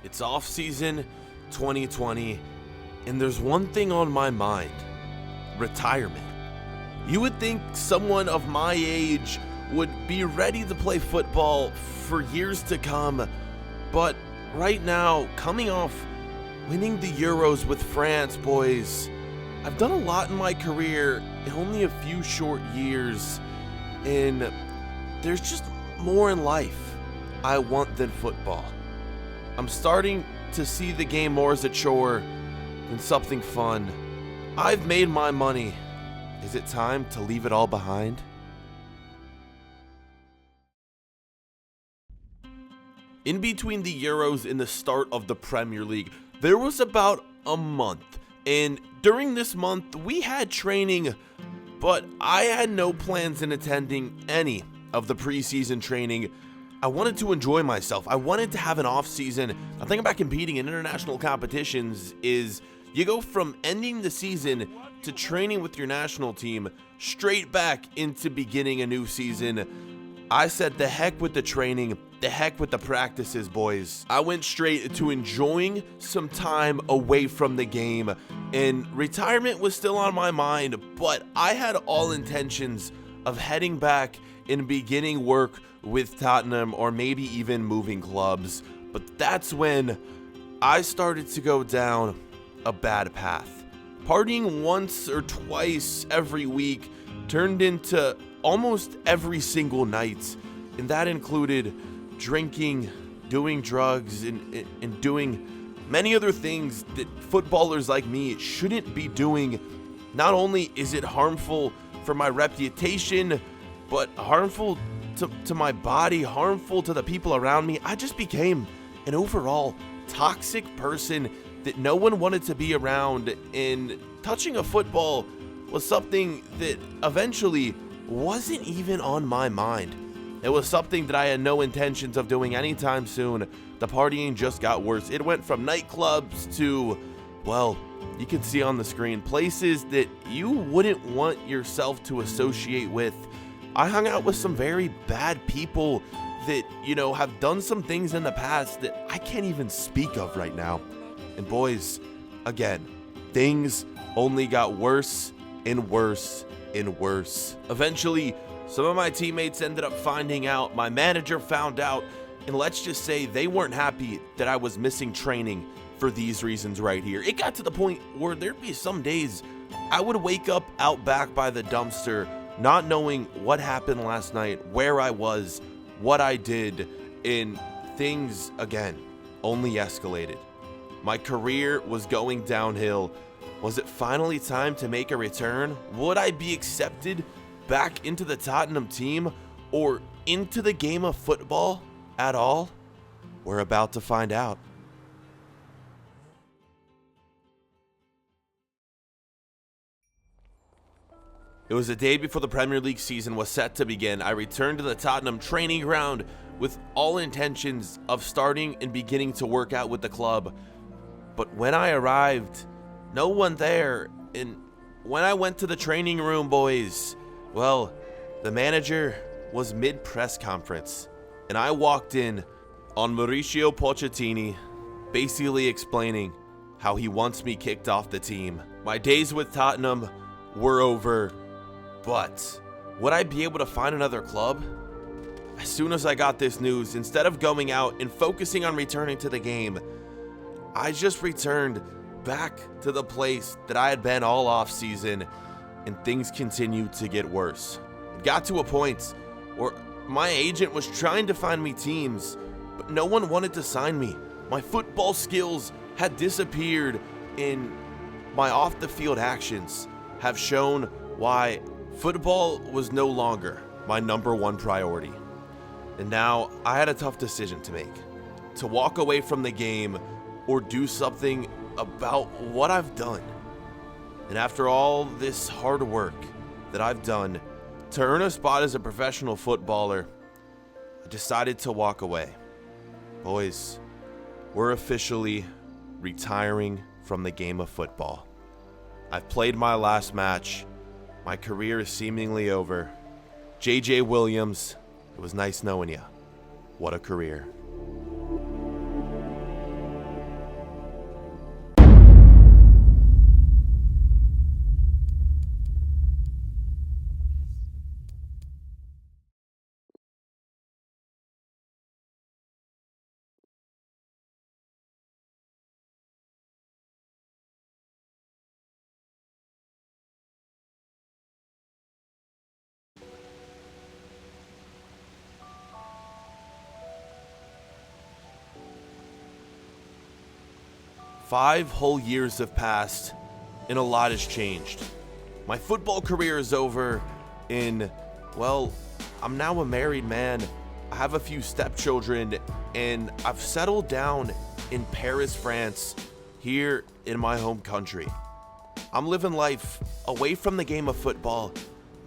It's off-season 2020, and there's one thing on my mind: retirement. You would think someone of my age would be ready to play football for years to come, but right now, coming off winning the Euros with France, boys, I've done a lot in my career in only a few short years, and there's just more in life I want than football. I'm starting to see the game more as a chore than something fun. I've made my money. Is it time to leave it all behind? In between the Euros and the start of the Premier League, there was about a month, and during this month we had training, but I had no plans in attending any of the preseason training. I wanted to enjoy myself. I wanted to have an off season. The thing about competing in international competitions is you go from ending the season to training with your national team straight back into beginning a new season. I said the heck with the training, the heck with the practices, boys. I went straight to enjoying some time away from the game, and retirement was still on my mind, but I had all intentions of heading back and beginning work with Tottenham, or maybe even moving clubs. But that's when I started to go down a bad path. Partying once or twice every week turned into almost every single night, and that included drinking, doing drugs, and doing many other things that footballers like me shouldn't be doing. Not only is it harmful for my reputation, but harmful to my body, harmful to the people around me. I just became an overall toxic person that no one wanted to be around, and touching a football was something that eventually wasn't even on my mind. It was something that I had no intentions of doing anytime soon. The partying just got worse. It went from nightclubs to, well, you can see on the screen, places that you wouldn't want yourself to associate with. I hung out with some very bad people that, have done some things in the past that I can't even speak of right now. And boys, again, things only got worse and worse and worse. Eventually, some of my teammates ended up finding out, my manager found out, and let's just say they weren't happy that I was missing training for these reasons right here. It got to the point where there'd be some days I would wake up out back by the dumpster, not knowing what happened last night, where I was, what I did, and things, again, only escalated. My career was going downhill. Was it finally time to make a return? Would I be accepted back into the Tottenham team, or into the game of football at all? We're about to find out. It was the day before the Premier League season was set to begin. I returned to the Tottenham training ground with all intentions of starting and beginning to work out with the club. But when I arrived, no one there, and when I went to the training room, boys, well, the manager was mid-press conference, and I walked in on Mauricio Pochettino basically explaining how he wants me kicked off the team. My days with Tottenham were over, but would I be able to find another club? As soon as I got this news, instead of going out and focusing on returning to the game, I just returned back to the place that I had been all off season, and things continued to get worse. It got to a point where my agent was trying to find me teams, but no one wanted to sign me. My football skills had disappeared, and my off the field actions have shown why football was no longer my number one priority. And now I had a tough decision to make: to walk away from the game or do something about what I've done. And after all this hard work that I've done to earn a spot as a professional footballer, I decided to walk away. Boys, we're officially retiring from the game of football. I've played my last match. My career is seemingly over. JJ Williams, it was nice knowing you. What a career. 5 whole years have passed, and a lot has changed. My football career is over, and, well, I'm now a married man. I have a few stepchildren, and I've settled down in Paris, France, here in my home country. I'm living life away from the game of football.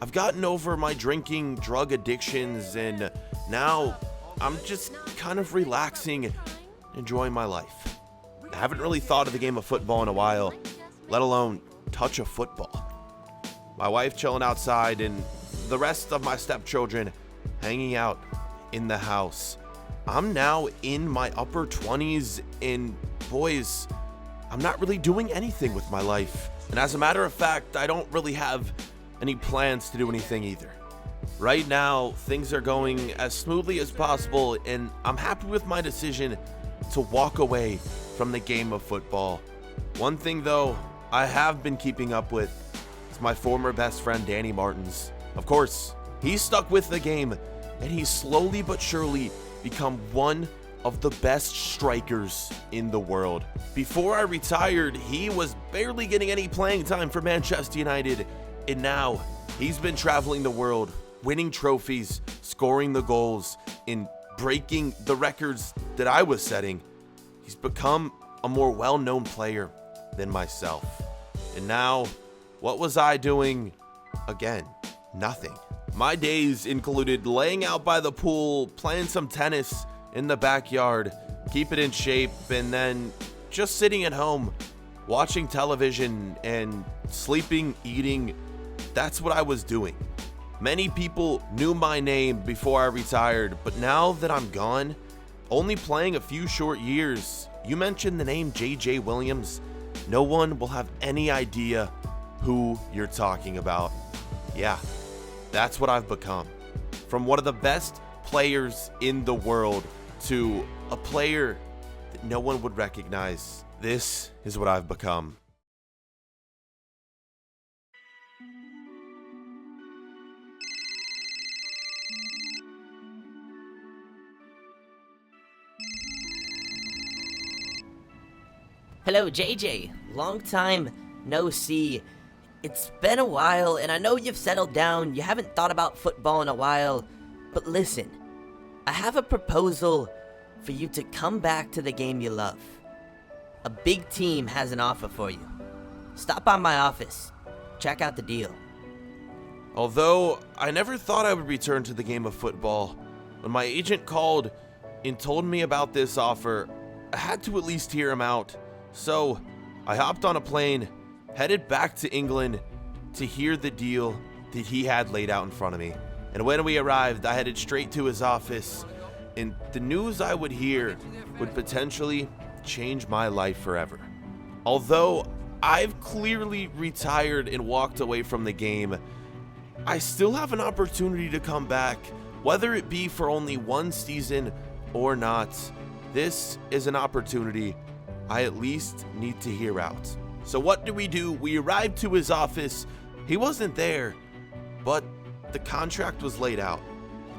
I've gotten over my drinking, drug addictions, and now I'm just kind of relaxing, enjoying my life. I haven't really thought of the game of football in a while, let alone touch a football. My wife chilling outside and the rest of my stepchildren hanging out in the house. I'm now in my upper 20s, and boys, I'm not really doing anything with my life. And as a matter of fact, I don't really have any plans to do anything either. Right now, things are going as smoothly as possible, and I'm happy with my decision to walk away from the game of football. One thing though, I have been keeping up with is my former best friend Danny Martins. Of course, he's stuck with the game, and he's slowly but surely become one of the best strikers in the world. Before I retired, he was barely getting any playing time for Manchester United, and now he's been traveling the world, winning trophies, scoring the goals, and breaking the records that I was setting. He's become a more well-known player than myself. And now, what was I doing? Again, nothing. My days included laying out by the pool, playing some tennis in the backyard, keep it in shape, and then just sitting at home, watching television and sleeping, eating. That's what I was doing. Many people knew my name before I retired, but now that I'm gone, only playing a few short years, you mentioned the name J.J. Williams, no one will have any idea who you're talking about. Yeah, that's what I've become. From one of the best players in the world to a player that no one would recognize. This is what I've become. Hello, JJ. Long time no see. It's been a while, and I know you've settled down. You haven't thought about football in a while. But listen, I have a proposal for you to come back to the game you love. A big team has an offer for you. Stop by my office. Check out the deal. Although I never thought I would return to the game of football, when my agent called and told me about this offer, I had to at least hear him out. So I hopped on a plane, headed back to England to hear the deal that he had laid out in front of me. And when we arrived, I headed straight to his office, and the news I would hear would potentially change my life forever. Although I've clearly retired and walked away from the game, I still have an opportunity to come back, whether it be for only one season or not. This is an opportunity I at least need to hear out. So what do? We arrived to his office. He wasn't there, but the contract was laid out.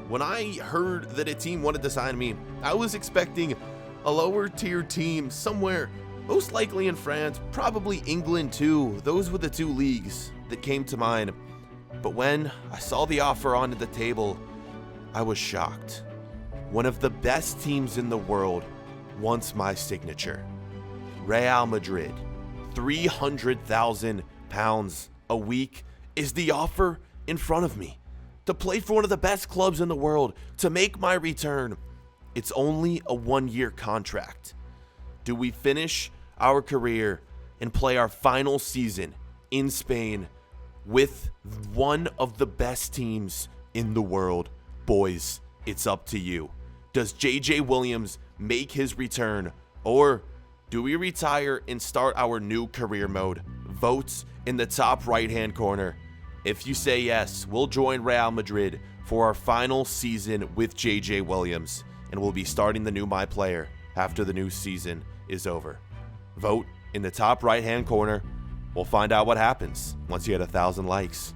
When I heard that a team wanted to sign me, I was expecting a lower tier team somewhere, most likely in France, probably England too. Those were the two leagues that came to mind. But when I saw the offer onto the table, I was shocked. One of the best teams in the world wants my signature. Real Madrid. £300,000 a week is the offer in front of me. To play for one of the best clubs in the world, to make my return. It's only a 1-year contract. Do we finish our career and play our final season in Spain with one of the best teams in the world? Boys, it's up to you. Does J.J. Williams make his return, or do we retire and start our new career mode? Votes in the top right-hand corner. If you say yes, we'll join Real Madrid for our final season with J.J. Williams, and we'll be starting the new My Player after the new season is over. Vote in the top right-hand corner. We'll find out what happens once you get 1,000 likes.